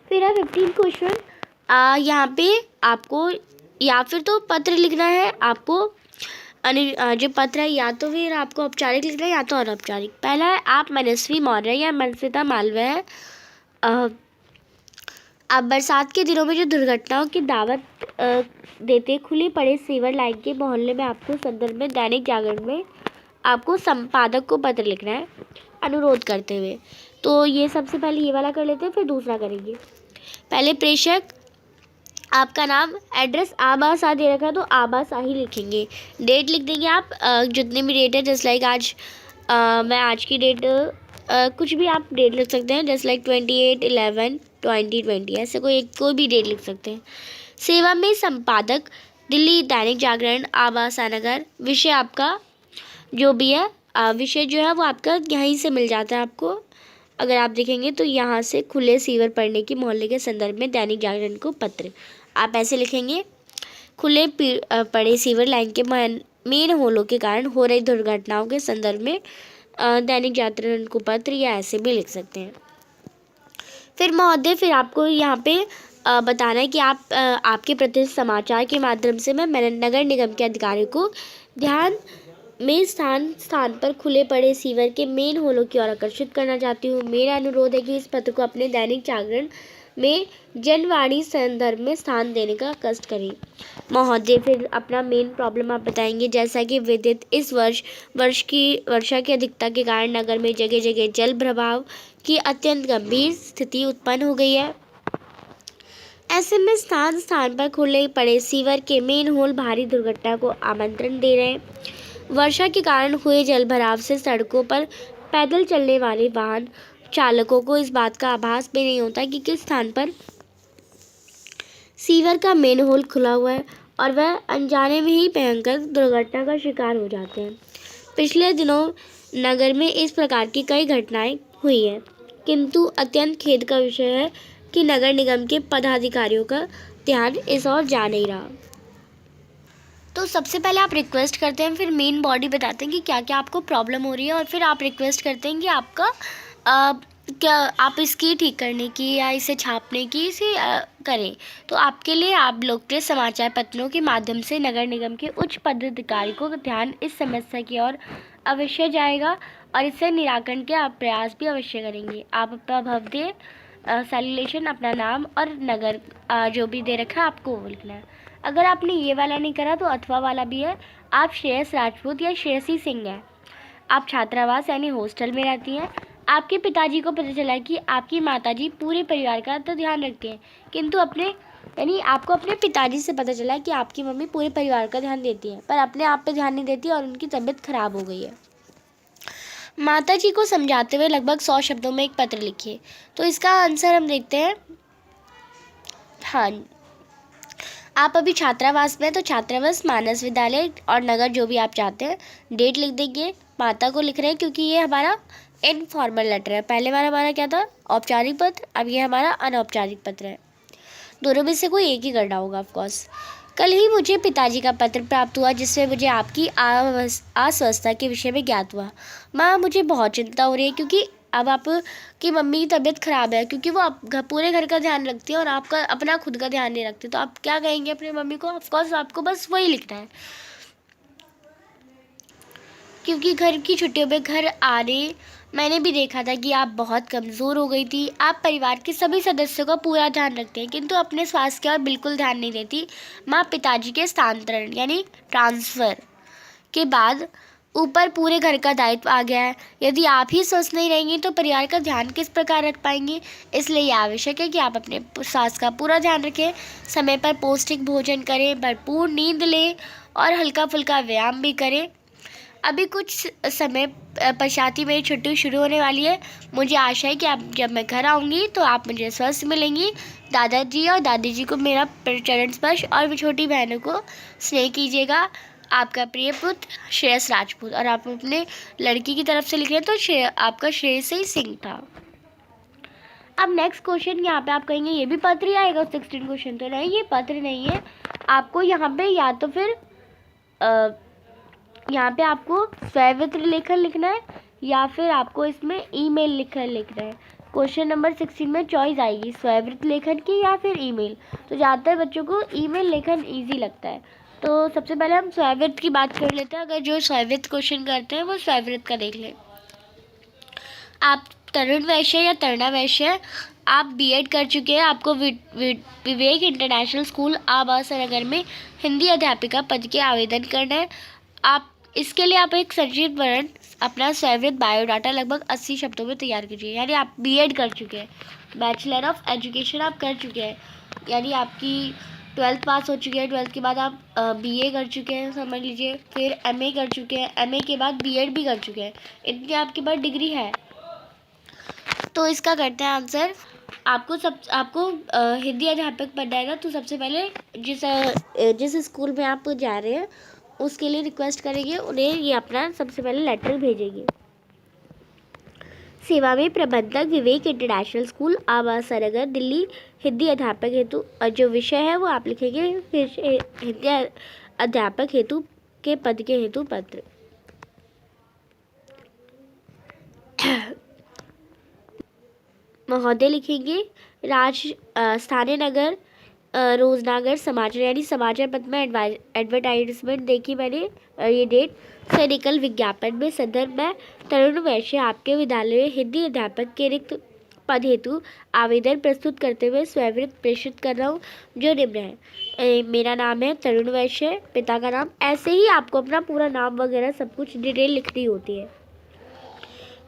फिर है 15 क्वेश्चन। यहाँ पे आपको या फिर तो पत्र लिखना है आपको, जो पत्र है या तो फिर आपको औपचारिक लिखना है या तो अनौपचारिक। पहला है, आप मनस्वी मौर्य या मनस्विता मालवीय है। आप बरसात के दिनों में जो दुर्घटनाओं की दावत देते खुले पड़े सीवर लाइन के मोहल्ले में आपको संदर्भ में दैनिक जागरण में आपको संपादक को पत्र लिखना है अनुरोध करते हुए। तो ये सबसे पहले ये वाला कर लेते हैं, फिर दूसरा करेंगे। पहले प्रेषक, आपका नाम, एड्रेस आबासा दे रखा है तो आबासा ही लिखेंगे। डेट लिख देंगे आप, जितनी भी डेट है, जस्ट लाइक आज मैं आज की डेट, कुछ भी आप डेट लिख सकते हैं, जस्ट लाइक 28/11/2020, ऐसे कोई भी डेट लिख सकते हैं। सेवा में संपादक, दिल्ली दैनिक जागरण, आबासा नगर। विषय आपका जो भी है, विषय जो है वो आपका यहीं से मिल जाता है आपको। अगर आप देखेंगे तो यहाँ से खुले सीवर पड़ने की मोहल्ले के संदर्भ में दैनिक जागरण को पत्र, आप ऐसे लिखेंगे, खुले पड़े सीवर लाइन के मेन होलों के कारण हो रही दुर्घटनाओं के संदर्भ में दैनिक जागरण को पत्र, या ऐसे भी लिख सकते हैं। फिर महोदय, फिर आपको यहाँ पे बताना है कि आपके प्रतिष्ठित समाचार के माध्यम से मैं नगर निगम के अधिकारियों को ध्यान में स्थान पर खुले पड़े सीवर के मेन होलों की ओर आकर्षित करना चाहती हूँ। मेरा अनुरोध है कि इस पत्र को अपने दैनिक जागरण में जनवाणी संदर्भ में स्थान देने का कष्ट करें। महोदय, फिर अपना मेन प्रॉब्लम आप बताएंगे, जैसा कि विदित इस वर्ष की वर्षा की अधिकता के कारण नगर में जगह जगह जल प्रवाह की अत्यंत गंभीर स्थिति उत्पन्न हो गई है। ऐसे में स्थान पर खुले पड़े सीवर के मेन होल भारी दुर्घटना को आमंत्रण दे रहे हैं। वर्षा के कारण हुए जलभराव से सड़कों पर पैदल चलने वाले वाहन चालकों को इस बात का आभास भी नहीं होता कि किस स्थान पर सीवर का मेन होल खुला हुआ है, और वह अनजाने में ही भयंकर दुर्घटना का शिकार हो जाते हैं। पिछले दिनों नगर में इस प्रकार की कई घटनाएं हुई हैं, किंतु अत्यंत खेद का विषय है कि नगर निगम के पदाधिकारियों का ध्यान इस ओर जा नहीं रहा। तो सबसे पहले आप रिक्वेस्ट करते हैं, फिर मेन बॉडी बताते हैं कि क्या क्या आपको प्रॉब्लम हो रही है, और फिर आप रिक्वेस्ट करते हैं कि आपका क्या आप इसकी ठीक करने की या इसे छापने की इसे करें। तो आपके लिए आप लोकप्रिय समाचार पत्रों के माध्यम से नगर निगम के उच्च पदाधिकारी को ध्यान इस समस्या की ओर अवश्य जाएगा, और इससे निराकरण के आप प्रयास भी अवश्य करेंगे। आप अपना भव्य सैल्यूलेशन, अपना नाम और नगर जो भी दे रखा है आपको वो लिखना है। अगर आपने ये वाला नहीं करा तो अथवा वाला भी है। आप श्रेयस राजपूत या श्रेयसी सिंह हैं। आप छात्रावास यानी हॉस्टल में रहती हैं। आपके पिताजी को पता चला कि आपकी माताजी पूरे परिवार का तो ध्यान रखती हैं, किंतु आपको अपने पिताजी से पता चला कि आपकी मम्मी पूरे परिवार का ध्यान देती है, पर अपने आप पे ध्यान नहीं देती और उनकी तबीयत खराब हो गई है। माताजी को समझाते हुए लगभग 100 शब्दों में एक पत्र लिखिए। तो इसका आंसर हम देखते हैं। हाँ, आप अभी छात्रावास में, तो छात्रावास, मानस विद्यालय और नगर जो भी आप चाहते हैं। डेट लिख देंगे। माता को लिख रहे हैं क्योंकि ये हमारा इनफॉर्मल लेटर है। पहले बार हमारा क्या था, औपचारिक पत्र, अब ये हमारा अनौपचारिक पत्र है। दोनों में से कोई एक ही करना होगा ऑफकोर्स। कल ही मुझे पिताजी का पत्र प्राप्त हुआ, जिसमें मुझे आपकी अस्वस्थता के विषय में ज्ञात हुआ। माँ, मुझे बहुत चिंता हो रही है क्योंकि अब आपकी मम्मी की तबीयत ख़राब है, क्योंकि वो पूरे घर का ध्यान रखती है और आपका अपना खुद का ध्यान नहीं रखती। तो आप क्या कहेंगे अपनी मम्मी को? ऑफकोर्स आपको बस वही लिखना है, क्योंकि घर की छुट्टियों में घर आने मैंने भी देखा था कि आप बहुत कमज़ोर हो गई थी। आप परिवार के सभी सदस्यों का पूरा ध्यान रखते हैं, किंतु अपने स्वास्थ्य की ओर बिल्कुल ध्यान नहीं देती। माँ, पिताजी के स्थानांतरण यानी ट्रांसफ़र के बाद ऊपर पूरे घर का दायित्व आ गया है। यदि आप ही स्वस्थ नहीं रहेंगी तो परिवार का ध्यान किस प्रकार रख पाएंगी? इसलिए यह आवश्यक है कि आप अपने स्वास्थ्य का पूरा ध्यान रखें, समय पर पौष्टिक भोजन करें, भरपूर नींद लें और हल्का फुल्का व्यायाम भी करें। अभी कुछ समय पश्चात ही मेरी छुट्टी शुरू होने वाली है। मुझे आशा है कि आप जब मैं घर आऊँगी तो आप मुझे स्वस्थ मिलेंगी। दादाजी और दादी जी को मेरा चरण स्पर्श और छोटी बहनों को स्नेह कीजिएगा। आपका प्रिय पुत्र श्रेयस राजपूत। और आप अपने लड़की की तरफ से लिख रहे हैं तो आपका श्रेयसी सिंह था। अब नेक्स्ट क्वेश्चन यहाँ पे आप कहेंगे ये भी पत्र ही आएगा 16 क्वेश्चन, तो नहीं, ये पत्र नहीं है। आपको यहाँ पे या तो फिर यहाँ पे आपको स्ववित्र लेखन लिखना है या फिर आपको इसमें ईमेल लिखकर लिखना है। क्वेश्चन नंबर 16 में चॉइस आएगी स्ववित्र लेखन की या फिर ईमेल। तो ज़्यादातर बच्चों को ईमेल लेखन ईजी लगता है। तो सबसे पहले हम स्ववित्र की बात कर लेते हैं। अगर जो स्ववित्र क्वेश्चन करते हैं वो स्ववित्र का देख लें। आप तरुण वैश्य या तरुणा वैश्य, आप बीएड कर चुके हैं, आपको विवेक इंटरनेशनल स्कूल आवास नगर में हिंदी अध्यापिका पद के आवेदन करना है। आप इसके लिए आप एक संक्षिप्त वर्णन अपना स्ववित्र बायोडाटा लगभग 80 शब्दों में तैयार कीजिए। यानी आप बीएड कर चुके हैं, बैचलर ऑफ एजुकेशन आप कर चुके हैं, यानी आपकी 12th पास हो चुकी है। 12th के बाद आप बीए कर चुके हैं समझ लीजिए, फिर एमए कर चुके हैं, एमए के बाद बीएड भी कर चुके हैं, इतनी आपके पास डिग्री है। तो इसका करते हैं आंसर। आपको हिंदी अध्यापक बनना है ना, तो सबसे पहले जिस स्कूल में आप जा रहे हैं उसके लिए रिक्वेस्ट करेंगे, उन्हें ये अपना सबसे पहले लेटर भेजेंगे। सेवा में प्रबंधक विवेक इंटरनेशनल स्कूल आवास नगर दिल्ली, हिंदी अध्यापक हेतु जो विषय है वो आप लिखेंगे, हिंदी अध्यापक हेतु के पद के हेतु पत्र। महोदय लिखेंगे स्थानीय नगर रोजनागर समाचार, यानी समाचार पत्र में एडवर्टाइजमेंट देखी मैंने, ये डेट से निकल विज्ञापन में संदर्भ में तरुण वैश्य आपके विद्यालय में हिंदी अध्यापक के रिक्त पद हेतु आवेदन प्रस्तुत करते हुए स्ववित्र प्रेषित कर रहा हूँ जो निम्न है। मेरा नाम है तरुण वैश्य, पिता का नाम, ऐसे ही आपको अपना पूरा नाम वगैरह सब कुछ डिटेल लिखनी होती है।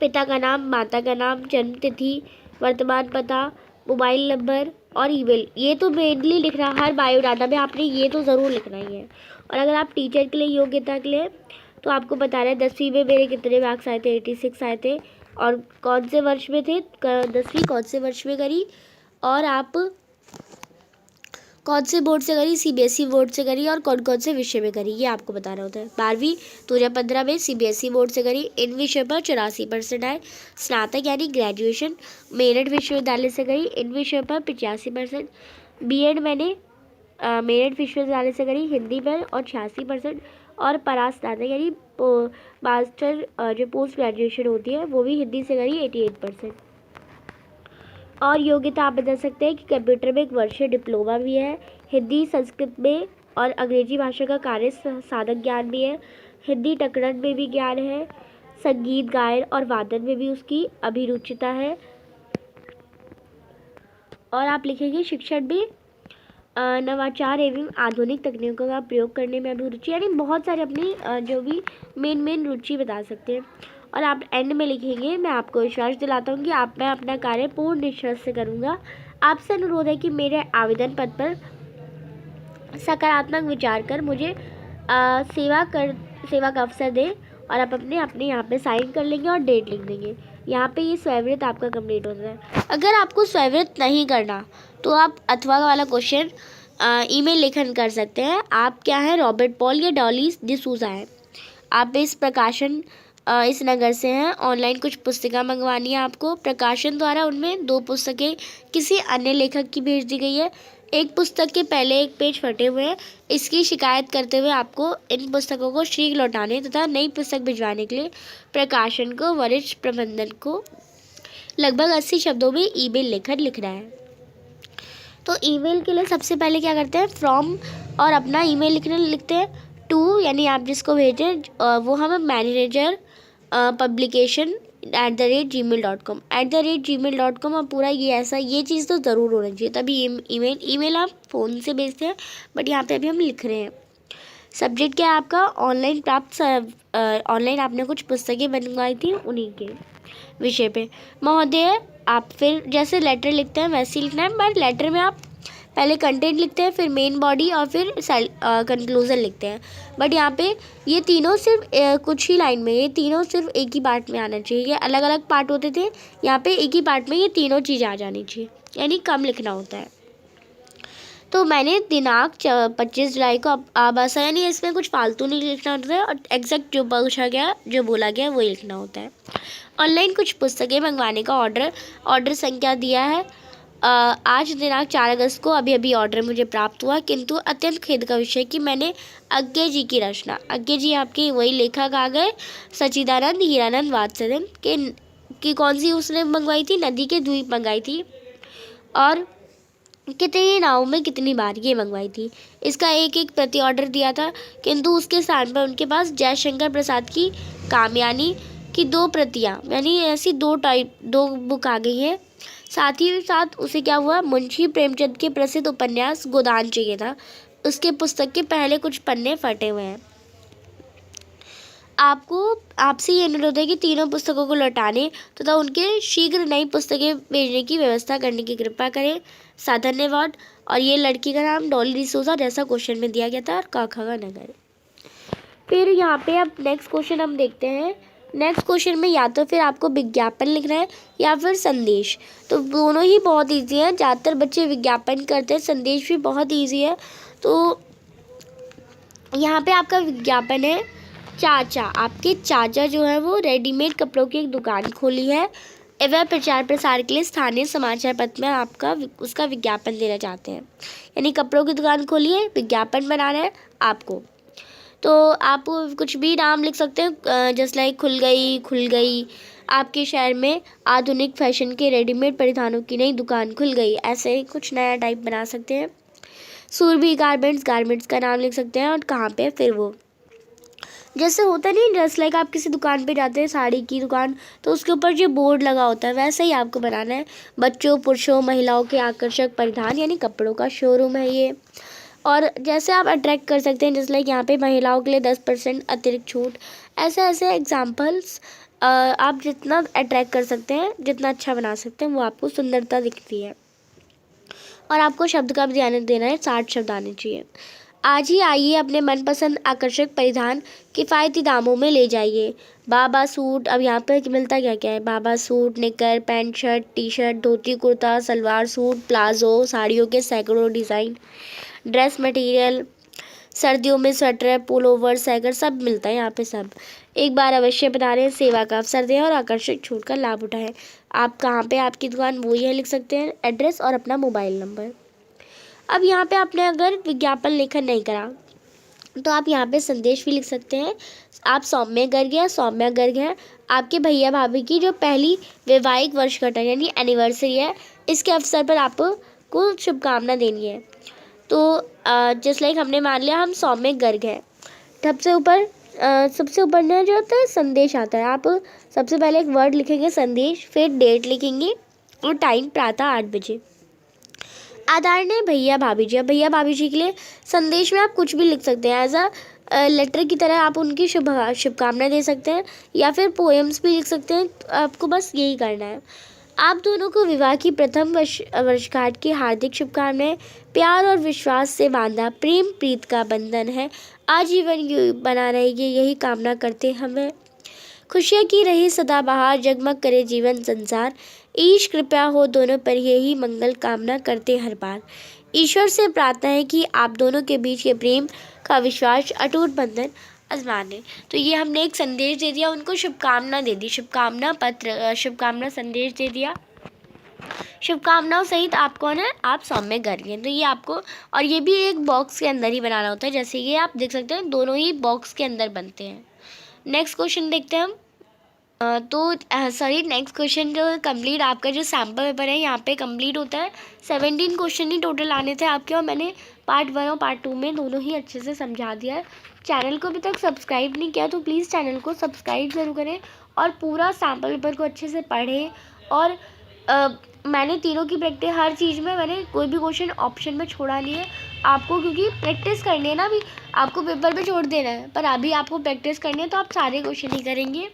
पिता का नाम, माता का नाम, जन्म तिथि, वर्तमान पता, मोबाइल नंबर और ईमेल, ये तो मेनली लिखना, हर बायोडाटा में आपने ये तो ज़रूर लिखना ही है। और अगर आप टीचर के लिए योग्यता के लिए, तो आपको बताना है 10वीं में मेरे कितने मार्क्स आए थे, 86 आए थे, और कौन से वर्ष में थे, 10वीं कौन से वर्ष में करी, और आप कौन से बोर्ड से करी, सीबीएसई बोर्ड से करी, और कौन कौन से विषय में करी, ये आपको बताना होता है। 12वीं 2015 में सीबीएसई बोर्ड से करी, इन विषय पर 84% आए। स्नातक यानी ग्रेजुएशन मेरठ विश्वविद्यालय से करी, इन विषय पर 85%। बीएड मैंने मेरठ विश्वविद्यालय से करी, हिंदी पर, और 86%। और परास्नातक यानी मास्टर जो पोस्ट ग्रेजुएशन होती है वो भी हिंदी से करी, 88%। और योग्यता आप बता सकते हैं कि कंप्यूटर में एक वर्षीय डिप्लोमा भी है, हिंदी संस्कृत में और अंग्रेजी भाषा का कार्य साधक ज्ञान भी है, हिंदी टकरन में भी ज्ञान है, संगीत गायन और वादन में भी उसकी अभिरुचिता है। और आप लिखेंगे शिक्षण में नवाचार एवं आधुनिक तकनीकों का प्रयोग करने में अभिरुचि, यानी बहुत सारे अपनी जो भी मेन रुचि बता सकते हैं। और आप एंड में लिखेंगे मैं आपको विश्वास दिलाता हूँ कि मैं अपना कार्य पूर्ण निष्ठा से करूँगा। आपसे अनुरोध है कि मेरे आवेदन पत्र पर सकारात्मक विचार कर मुझे सेवा का अवसर दें। और आप अपने यहाँ पे साइन कर लेंगे और डेट लिख देंगे। यहाँ पे ये स्ववित्र आपका कंप्लीट होता है। अगर आपको स्ववित्र नहीं करना तो आप अथवा वाला क्वेश्चन ईमेल लेखन कर सकते हैं। आप क्या है, रॉबर्ट पॉल या डॉली डिसूजा है। आप इस प्रकाशन इस नगर से हैं। ऑनलाइन कुछ पुस्तिका मंगवानी है आपको प्रकाशन द्वारा, उनमें 2 पुस्तकें किसी अन्य लेखक की भेज दी गई है। एक पुस्तक के पहले एक पेज फटे हुए हैं। इसकी शिकायत करते हुए आपको इन पुस्तकों को शीघ्र लौटाने तथा नई पुस्तक भिजवाने के लिए प्रकाशन को वरिष्ठ प्रबंधन को लगभग 80 शब्दों में ईमेल लेकर लिखना है। तो ईमेल के लिए सबसे पहले क्या करते हैं, फ्रॉम और अपना ईमेल लिखते हैं। टू यानी आप जिसको भेजें वो हम मैनेजर पब्लिकेशन @gmail.com @gmail.com। और पूरा ये चीज़ तो ज़रूर होना चाहिए, तभी ईमेल आप फ़ोन से भेजते हैं, बट यहाँ पे अभी हम लिख रहे हैं। सब्जेक्ट क्या है आपका, ऑनलाइन आपने कुछ पुस्तकें बनवाई थी उन्हीं के विषय पे। महोदय आप फिर जैसे लेटर लिखते हैं वैसे ही लिखना है, बट लेटर में आप पहले कंटेंट लिखते हैं, फिर मेन बॉडी और फिर कंक्लूजन लिखते हैं। बट यहाँ पे ये तीनों सिर्फ कुछ ही लाइन में, ये तीनों सिर्फ एक ही पार्ट में आना चाहिए। ये अलग अलग पार्ट होते थे, यहाँ पे एक ही पार्ट में ये तीनों चीज़ें आ जानी चाहिए, यानी कम लिखना होता है। तो मैंने दिनांक 25 जुलाई को आबासा, यानी इसमें कुछ फालतू नहीं लिखना होता है और एग्जैक्ट जो पूछा गया जो बोला गया वही लिखना होता है। ऑनलाइन कुछ पुस्तकें मंगवाने का ऑर्डर संख्या दिया है। आज दिनांक 4 अगस्त को अभी अभी ऑर्डर मुझे प्राप्त हुआ, किंतु अत्यंत खेद का विषय कि मैंने अज्ञे जी की रचना, अज्ञे जी आपके वही लेखक आ गए सच्चिदानंद हीरानंद वात्सल्यम के कि कौन सी उसने मंगवाई थी, नदी के द्वीप मंगाई थी और कितनी नाव में कितनी बार ये मंगवाई थी। इसका एक एक प्रति ऑर्डर दिया था, किंतु उसके स्थान पर उनके पास जयशंकर प्रसाद की कामयानी की 2 प्रतियाँ, यानी ऐसी 2 बुक आ गई है। साथ ही साथ उसे क्या हुआ, मुंशी प्रेमचंद के प्रसिद्ध उपन्यास गोदान चाहिए था। उसके पुस्तक के पहले कुछ पन्ने फटे हुए हैं। आपसे ये अनुरोध है कि तीनों पुस्तकों को लौटाने तथा उनके शीघ्र नई पुस्तकें भेजने की व्यवस्था करने की कृपा करें। धन्यवाद। और ये लड़की का नाम डॉली डिसूजा जैसा क्वेश्चन में दिया गया था और काखा का नगर। फिर यहाँ पे अब नेक्स्ट क्वेश्चन हम देखते हैं। नेक्स्ट क्वेश्चन में या तो फिर आपको विज्ञापन लिखना है या फिर संदेश, तो दोनों ही बहुत ईजी है। ज़्यादातर बच्चे विज्ञापन करते हैं, संदेश भी बहुत ईजी है। तो यहाँ पे आपका विज्ञापन है, चाचा, आपके चाचा जो है वो रेडीमेड कपड़ों की एक दुकान खोली है। वह प्रचार प्रसार के लिए स्थानीय समाचार पत्र में उसका विज्ञापन देना चाहते हैं, यानी कपड़ों की दुकान खोली है, विज्ञापन बनाना है आपको। तो आप कुछ भी नाम लिख सकते हैं, जस्ट लाइक खुल गई आपके शहर में आधुनिक फैशन के रेडीमेड परिधानों की नई दुकान खुल गई, ऐसे कुछ नया टाइप बना सकते हैं। सूरभि गारमेंट्स का नाम लिख सकते हैं और कहाँ पे, फिर वो जैसे होता नहीं, जस्ट लाइक आप किसी दुकान पे जाते हैं, साड़ी की दुकान, तो उसके ऊपर जो बोर्ड लगा होता है वैसा ही आपको बनाना है। बच्चों, पुरुषों, महिलाओं के आकर्षक परिधान, यानी कपड़ों का शोरूम है ये। और जैसे आप अट्रैक्ट कर सकते हैं, जस्ट लाइक यहाँ पे महिलाओं के लिए 10% अतिरिक्त छूट, ऐसे एग्जाम्पल्स आप जितना अट्रैक्ट कर सकते हैं, जितना अच्छा बना सकते हैं, वो आपको सुंदरता दिखती है। और आपको शब्द का भी ध्यान देना है, 60 शब्द आने चाहिए। आज ही आइए अपने मनपसंद आकर्षक परिधान किफ़ायती दामों में ले जाइए। बाबा सूट, अब यहाँ पर मिलता क्या क्या है, बाबा सूट, निकर, pant shirt, T shirt, dhoti kurta, salwar suit, palazzo, साड़ियों के सैकड़ों डिज़ाइन, ड्रेस मटेरियल, सर्दियों में स्वेटर, पुलोवर, सैगर, सब मिलता है यहाँ पे सब। एक बार अवश्य बता रहे हैं, सेवा का अवसर दें और आकर्षक छूट का लाभ उठाएं। आप कहाँ पे आपकी दुकान, वो ये लिख सकते हैं, एड्रेस और अपना मोबाइल नंबर। अब यहाँ पे आपने अगर विज्ञापन लेखन नहीं करा तो आप यहाँ पे संदेश भी लिख सकते हैं। आप सौम्या गर्ग हैं, आपके भैया भाभी की जो पहली वैवाहिक वर्षगांठ यानी एनिवर्सरी है, इसके अवसर पर आपको शुभकामना देनी है। तो जस्ट लाइक हमने मान लिया हम सौम्य गर्ग हैं, सबसे ऊपर ना जो होता है संदेश आता है। आप सबसे पहले एक वर्ड लिखेंगे संदेश, फिर डेट लिखेंगे और टाइम प्रातः 8 बजे। आदरणीय भैया भाभी जी, अब भैया भाभी जी के लिए संदेश में आप कुछ भी लिख सकते हैं, एज अ लेटर की तरह आप उनकी शुभकामनाएं दे सकते हैं, या फिर पोएम्स भी लिख सकते हैं। आपको बस यही करना है। आप दोनों को विवाह की प्रथम वर्षगांठ की हार्दिक शुभकामनाएं। प्यार और विश्वास से बांधा प्रेम प्रीत का बंधन है, आजीवन बना रहेगी, यही कामना करते हमें। खुशियाँ की रही सदाबहार, जगमग करे जीवन संसार, ईश कृपया हो दोनों पर, यही मंगल कामना करते हर बार। ईश्वर से प्रार्थना है कि आप दोनों के बीच के प्रेम का विश्वास अटूट बंधन आजमाने। तो ये हमने एक संदेश दे दिया, उनको शुभकामना दे दी, शुभकामना पत्र, शुभकामना संदेश दे दिया। शुभकामनाओं सहित आप कौन है, आप सौम्य गर्ग हैं। तो ये आपको, और ये भी एक बॉक्स के अंदर ही बनाना होता है, जैसे ये आप देख सकते हैं दोनों ही बॉक्स के अंदर बनते हैं। नेक्स्ट क्वेश्चन देखते हैं हम। नेक्स्ट क्वेश्चन जो कंप्लीट आपका जो सैम्पल पेपर है यहाँ पे कंप्लीट होता है। 17 क्वेश्चन ही टोटल आने थे आपके, और मैंने पार्ट 1 और पार्ट 2 में दोनों ही अच्छे से समझा दिया है। चैनल को अभी तक सब्सक्राइब नहीं किया तो प्लीज़ चैनल को सब्सक्राइब ज़रूर करें और पूरा सैम्पल पेपर को अच्छे से पढ़ें। और मैंने तीनों की प्रैक्टिस, हर चीज़ में मैंने कोई भी क्वेश्चन ऑप्शन में छोड़ा नहीं है आपको, क्योंकि प्रैक्टिस करनी है ना, अभी आपको पेपर पे छोड़ देना है, पर अभी आपको प्रैक्टिस करनी है तो आप सारे क्वेश्चन ही करेंगे।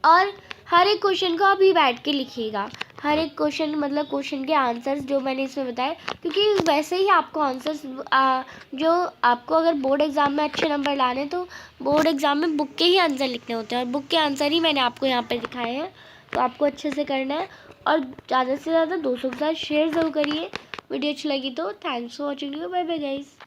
और हर एक क्वेश्चन को अभी बैठ के लिखिएगा, हर एक क्वेश्चन मतलब क्वेश्चन के आंसर्स जो मैंने इसमें बताए, क्योंकि वैसे ही आपको आंसर्स जो आपको अगर बोर्ड एग्ज़ाम में अच्छे नंबर लाने तो बोर्ड एग्ज़ाम में बुक के ही आंसर लिखने होते हैं, और बुक के आंसर ही मैंने आपको यहाँ पर दिखाए हैं। तो आपको अच्छे से करना है और ज़्यादा से ज़्यादा दोस्तों के साथ शेयर ज़रूर करिए। वीडियो अच्छी लगी तो thanks for watching, bye bye guys.